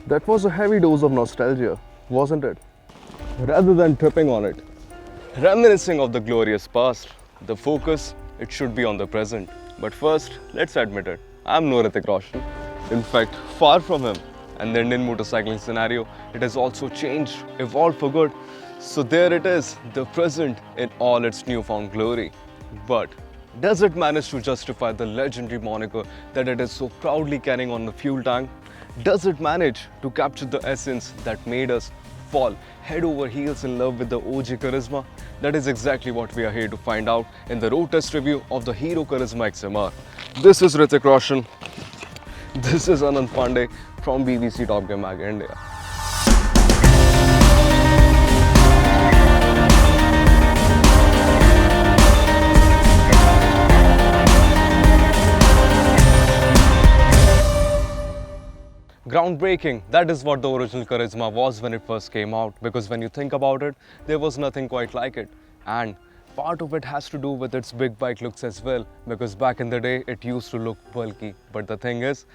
That was a heavy dose of nostalgia, wasn't it? Rather than tripping on it, reminiscing of the glorious past, the focus, it should be on the present. But first, let's admit it, I'm no Hrithik Roshan. In fact, far from him. And the Indian motorcycling scenario, it has also changed, evolved for good. So there it is, the present in all its newfound glory. But does it manage to justify the legendary moniker that it is so proudly carrying on the fuel tank? Does it manage to capture the essence that made us fall head over heels in love with the OG Karizma? That is exactly what we are here to find out in the road test review of the Hero Karizma XMR. This is Hrithik Roshan. This is Anand Pandey from BBC Top Gear Mag India. Groundbreaking, that is what the original Karizma was when it first came out, because when you think about it, there was nothing quite like it. And part of it has to do with its big bike looks as well, because back in the day it used to look bulky. But the thing is,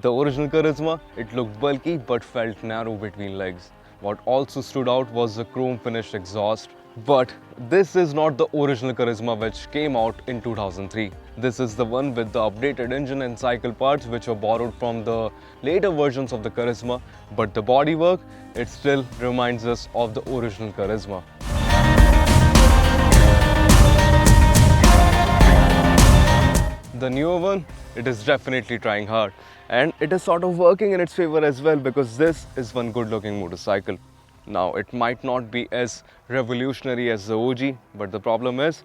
the original Karizma, it looked bulky but felt narrow between legs. What also stood out was the chrome finished exhaust. But this is not the original Karizma which came out in 2003. This is the one with the updated engine and cycle parts which were borrowed from the later versions of the Karizma. But the bodywork, it still reminds us of the original Karizma. The newer one, it is definitely trying hard. And it is sort of working in its favor as well, because this is one good looking motorcycle. Now, it might not be as revolutionary as the OG, but the problem is,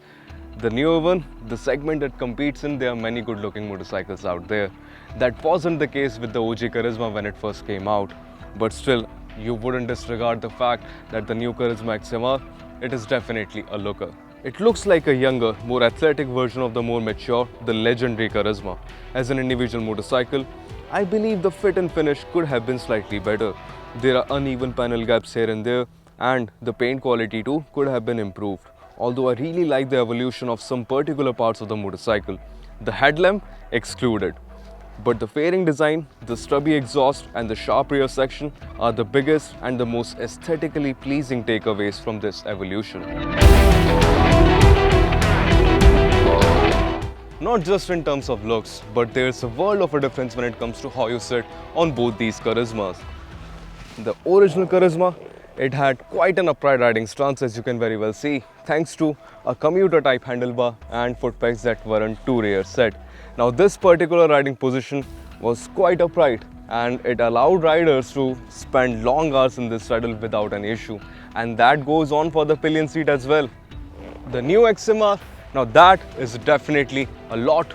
the newer one, the segment it competes in, there are many good looking motorcycles out there. That wasn't the case with the OG Karizma when it first came out. But still, you wouldn't disregard the fact that the new Karizma XMR, it is definitely a looker. It looks like a younger, more athletic version of the more mature, the legendary Karizma. As an individual motorcycle, I believe the fit and finish could have been slightly better. There are uneven panel gaps here and there, and the paint quality too could have been improved. Although I really like the evolution of some particular parts of the motorcycle. The headlamp excluded. But the fairing design, the stubby exhaust and the sharp rear section are the biggest and the most aesthetically pleasing takeaways from this evolution. Not just in terms of looks, but there's a world of a difference when it comes to how you sit on both these Karizmas. The original Karizma, it had quite an upright riding stance, as you can very well see, thanks to a commuter type handlebar and foot pegs that weren't too rear set. Now this particular riding position was quite upright, and it allowed riders to spend long hours in this saddle without an issue. And that goes on for the pillion seat as well. The new XMR, now that is definitely a lot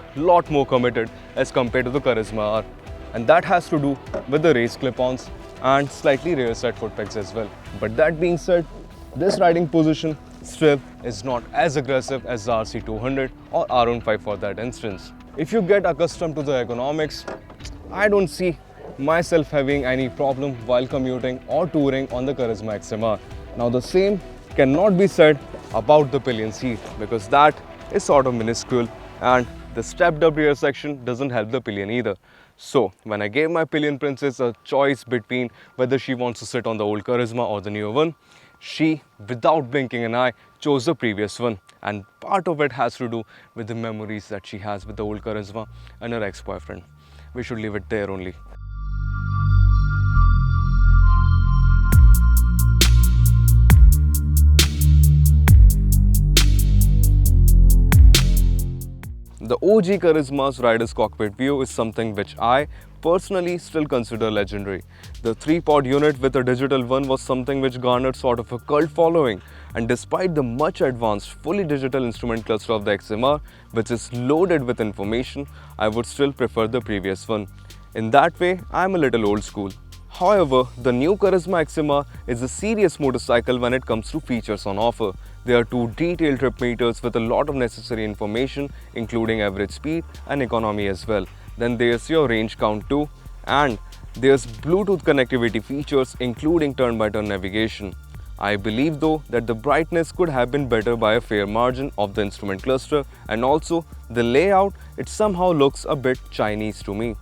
more committed as compared to the Karizma R. And that has to do with the raised clip-ons and slightly rear set foot pegs as well. But that being said, this riding position still is not as aggressive as the RC200 or R15 for that instance. If you get accustomed to the ergonomics, I don't see myself having any problem while commuting or touring on the Karizma XMR. Now the same cannot be said about the pillion seat, because that is sort of minuscule, and the stepped up rear section doesn't help the pillion either. So when I gave my pillion princess a choice between whether she wants to sit on the old Karizma or the newer one, she, without blinking an eye, chose the previous one. And part of it has to do with the memories that she has with the old Karizma and her ex-boyfriend. We should leave it there only. The OG Karizma's rider's cockpit view is something which I personally still consider legendary. The 3-pod unit with a digital one was something which garnered sort of a cult following, and despite the much advanced fully digital instrument cluster of the XMR, which is loaded with information, I would still prefer the previous one. In that way, I am a little old school. However, the new Karizma XMR is a serious motorcycle when it comes to features on offer. There are 2 detailed trip meters with a lot of necessary information, including average speed and economy as well. Then there's your range count too, and there's Bluetooth connectivity features including turn-by-turn navigation. I believe though that the brightness could have been better by a fair margin of the instrument cluster, and also the layout, it somehow looks a bit Chinese to me.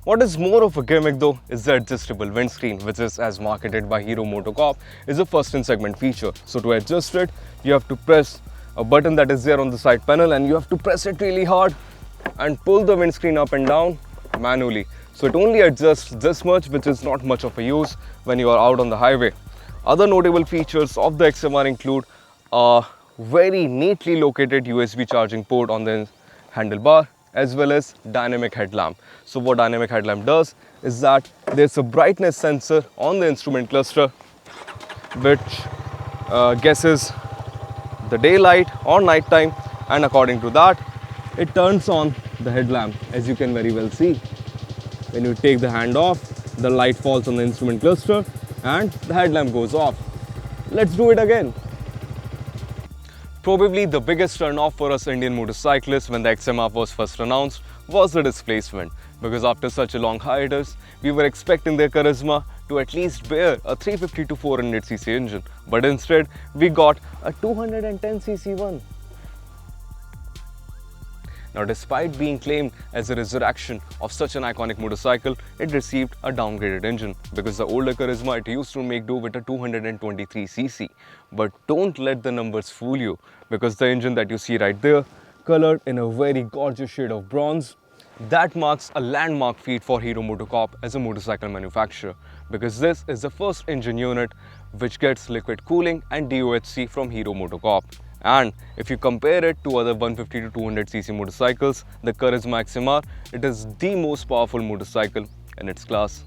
What is more of a gimmick though is the adjustable windscreen, which is as marketed by Hero MotoCorp is a first in segment feature. So to adjust it, you have to press a button that is there on the side panel and you have to press it really hard and pull the windscreen up and down manually. So it only adjusts this much, which is not much of a use when you are out on the highway. Other notable features of the XMR include a very neatly located USB charging port on the handlebar, as well as dynamic headlamp. So what dynamic headlamp does is that there's a brightness sensor on the instrument cluster which guesses the daylight or night time, and according to that it turns on the headlamp. As you can very well see, when you take the hand off, the light falls on the instrument cluster and the headlamp goes off. Let's do it again. Probably the biggest turn-off for us Indian motorcyclists when the XMR was first announced was the displacement, because after such a long hiatus, we were expecting the Karizma to at least bear a 350 to 400cc engine, but instead we got a 210cc one. Now, despite being claimed as a resurrection of such an iconic motorcycle, it received a downgraded engine, because the older Karizma, it used to make do with a 223cc. But don't let the numbers fool you, because the engine that you see right there, colored in a very gorgeous shade of bronze, that marks a landmark feat for Hero MotoCorp as a motorcycle manufacturer, because this is the first engine unit which gets liquid cooling and DOHC from Hero MotoCorp. And if you compare it to other 150 to 200cc motorcycles, the Karizma XMR, it is the most powerful motorcycle in its class.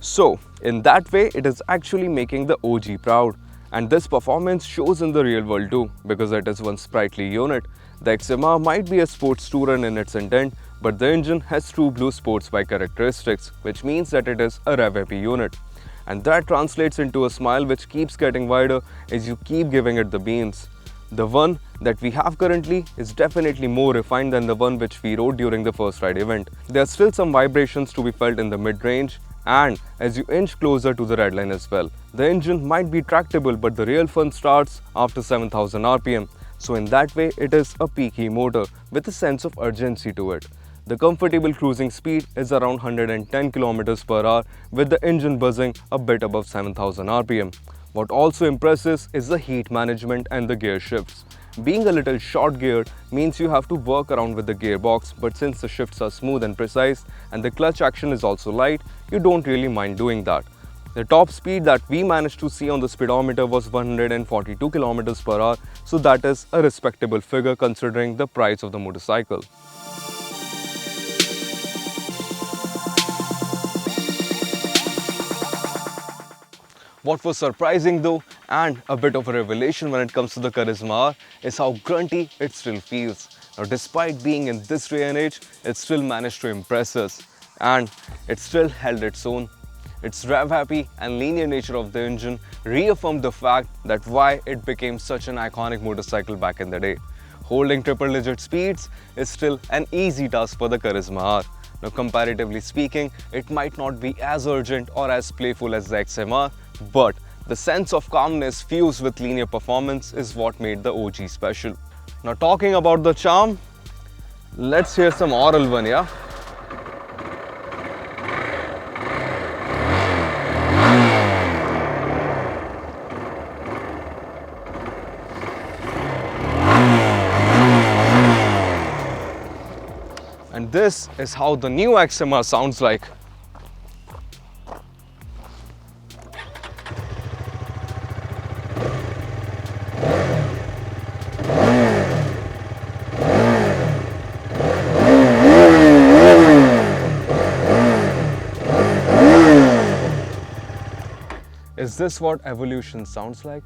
So, in that way, it is actually making the OG proud. And this performance shows in the real world too, because it is one sprightly unit. The XMR might be a sports tourer in its intent, but the engine has true blue sports bike characteristics, which means that it is a rev-happy unit. And that translates into a smile which keeps getting wider as you keep giving it the beans. The one that we have currently is definitely more refined than the one which we rode during the first ride event. There are still some vibrations to be felt in the mid-range, and as you inch closer to the red line as well. The engine might be tractable, but the real fun starts after 7000 RPM. So in that way, it is a peaky motor with a sense of urgency to it. The comfortable cruising speed is around 110 km per hour, with the engine buzzing a bit above 7000 RPM. What also impresses is the heat management and the gear shifts. Being a little short geared means you have to work around with the gearbox, but since the shifts are smooth and precise and the clutch action is also light, you don't really mind doing that. The top speed that we managed to see on the speedometer was 142 km per hour, so that is a respectable figure considering the price of the motorcycle. What was surprising though, and a bit of a revelation when it comes to the Karizma R, is how grunty it still feels. Now, despite being in this day and age, it still managed to impress us, and it still held its own. Its rev-happy and linear nature of the engine reaffirmed the fact that why it became such an iconic motorcycle back in the day. Holding triple-digit speeds is still an easy task for the Karizma R. Now, comparatively speaking, it might not be as urgent or as playful as the XMR, but the sense of calmness fused with linear performance is what made the OG special. Now, talking about the charm, let's hear some oral one, yeah? And this is how the new XMR sounds like. Is this what evolution sounds like?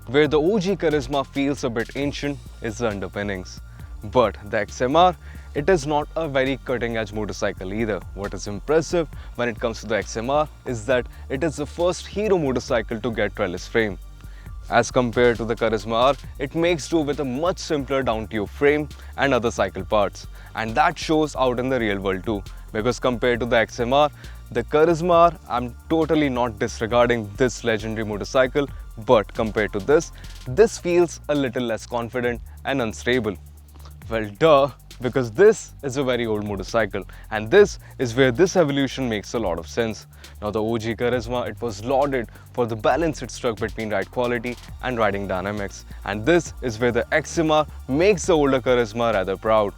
Where the OG Karizma feels a bit ancient is the underpinnings. But the XMR, it is not a very cutting-edge motorcycle either. What is impressive when it comes to the XMR is that it is the first Hero motorcycle to get trellis frame. As compared to the Karizma R, it makes do with a much simpler down-tube frame and other cycle parts. And that shows out in the real world too. Because compared to the XMR, the Karizma R, I'm totally not disregarding this legendary motorcycle, But compared to this feels a little less confident and unstable. Well, duh, because this is a very old motorcycle, and this is where this evolution makes a lot of sense. Now, the OG Karizma, it was lauded for the balance it struck between ride quality and riding dynamics, and this is where the XMR makes the older Karizma rather proud.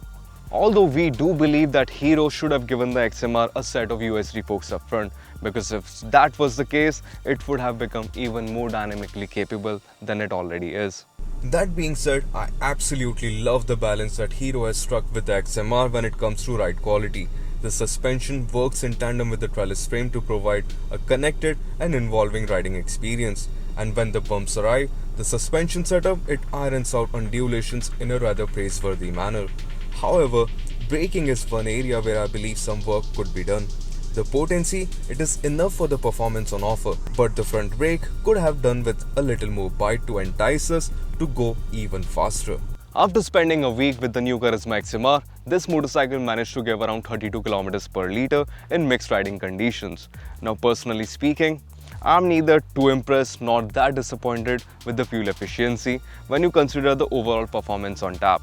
Although we do believe that Hero should have given the XMR a set of USD forks up front, because if that was the case, it would have become even more dynamically capable than it already is. That being said, I absolutely love the balance that Hero has struck with the XMR when it comes to ride quality. The suspension works in tandem with the trellis frame to provide a connected and involving riding experience. And when the bumps arrive, the suspension setup, it irons out undulations in a rather praiseworthy manner. However, braking is one area where I believe some work could be done. The potency, it is enough for the performance on offer, but the front brake could have done with a little more bite to entice us to go even faster. After spending a week with the new Karizma XMR, this motorcycle managed to give around 32 km per litre in mixed riding conditions. Now, personally speaking, I'm neither too impressed nor that disappointed with the fuel efficiency when you consider the overall performance on tap.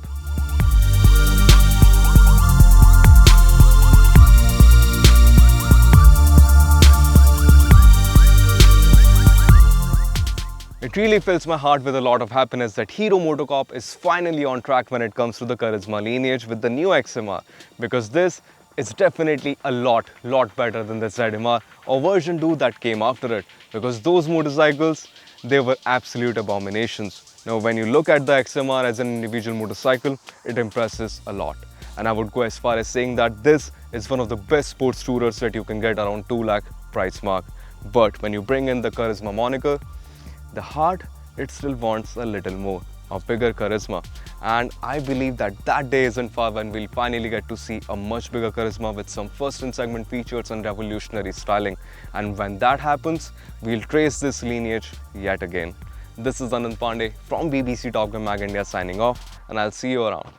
It really fills my heart with a lot of happiness that Hero MotoCorp is finally on track when it comes to the Karizma lineage with the new XMR, because this is definitely a lot better than the ZMR or version 2 that came after it, because those motorcycles, they were absolute abominations. Now, when you look at the XMR as an individual motorcycle, it impresses a lot. And I would go as far as saying that this is one of the best sports tourers that you can get around 2 lakh price mark. But when you bring in the Karizma moniker, the heart, it still wants a little more, a bigger Karizma. And I believe that that day isn't far when we'll finally get to see a much bigger Karizma with some first-in-segment features and revolutionary styling. And when that happens, we'll trace this lineage yet again. This is Anand Pandey from BBC Top Gun Mag India signing off, and I'll see you around.